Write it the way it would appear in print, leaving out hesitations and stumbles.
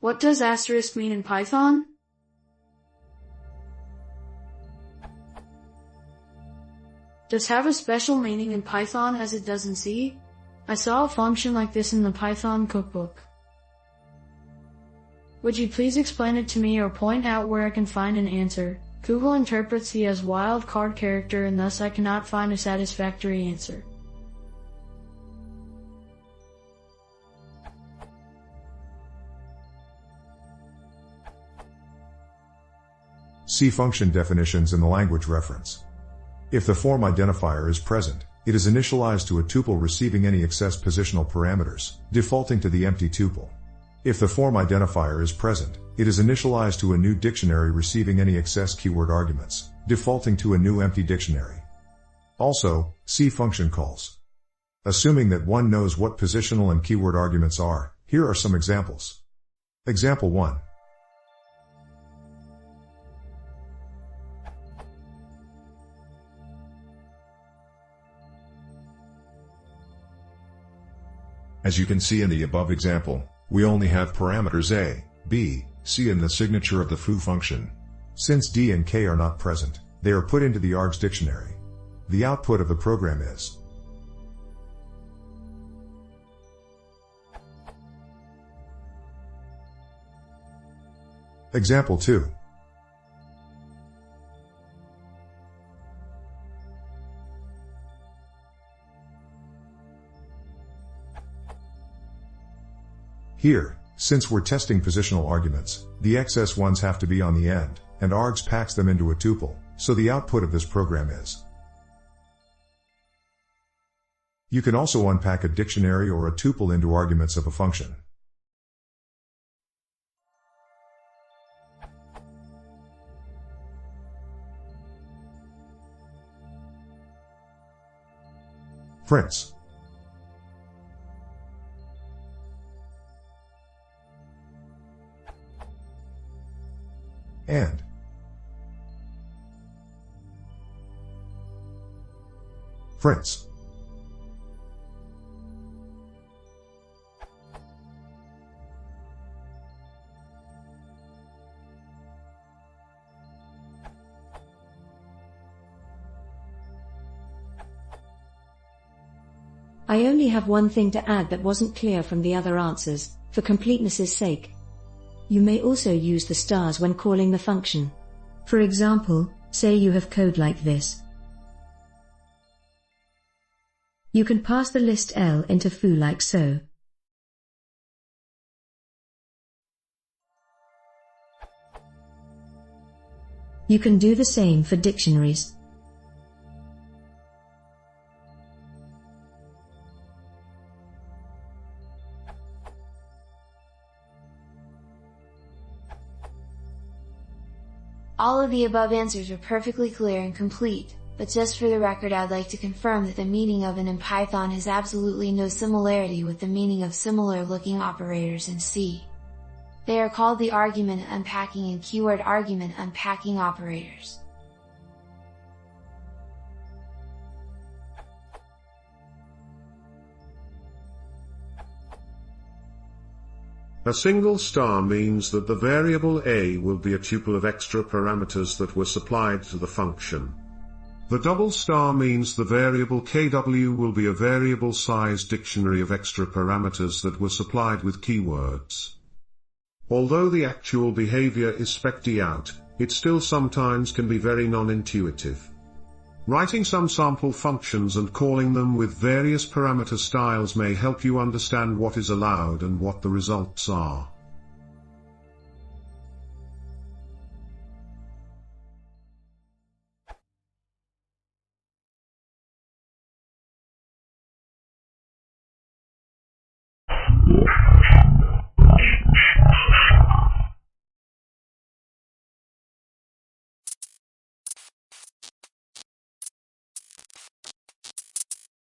What does asterisk mean in Python? Does have a special meaning in Python as it does in C? I saw a function like this in the Python cookbook. Would you please explain it to me or point out where I can find an answer? Google interprets C as wildcard character and thus I cannot find a satisfactory answer. See function definitions in the language reference. If the form identifier is present, it is initialized to a tuple receiving any access positional parameters, defaulting to the empty tuple. If the form identifier is present, it is initialized to a new dictionary receiving any access keyword arguments, defaulting to a new empty dictionary. Also, see function calls. Assuming that one knows what positional and keyword arguments are, here are some examples. Example 1. As you can see in the above example, we only have parameters a, b, c in the signature of the foo function. Since d and k are not present, they are put into the args dictionary. The output of the program is Example 2. Here, since we're testing positional arguments, the excess ones have to be on the end, and args packs them into a tuple, so the output of this program is. You can also unpack a dictionary or a tuple into arguments of a function. Prints. And prints. I only have one thing to add that wasn't clear from the other answers, for completeness' sake. You may also use the stars when calling the function. For example, say you have code like this. You can pass the list L into foo like so. You can do the same for dictionaries. All of the above answers are perfectly clear and complete, but just for the record I'd like to confirm that the meaning of and in Python has absolutely no similarity with the meaning of similar looking operators in C. They are called the argument unpacking and keyword argument unpacking operators. A single star means that the variable a will be a tuple of extra parameters that were supplied to the function. The double star means the variable kw will be a variable size dictionary of extra parameters that were supplied with keywords. Although the actual behavior is spec'd out, it still sometimes can be very non-intuitive. Writing some sample functions and calling them with various parameter styles may help you understand what is allowed and what the results are. Yeah.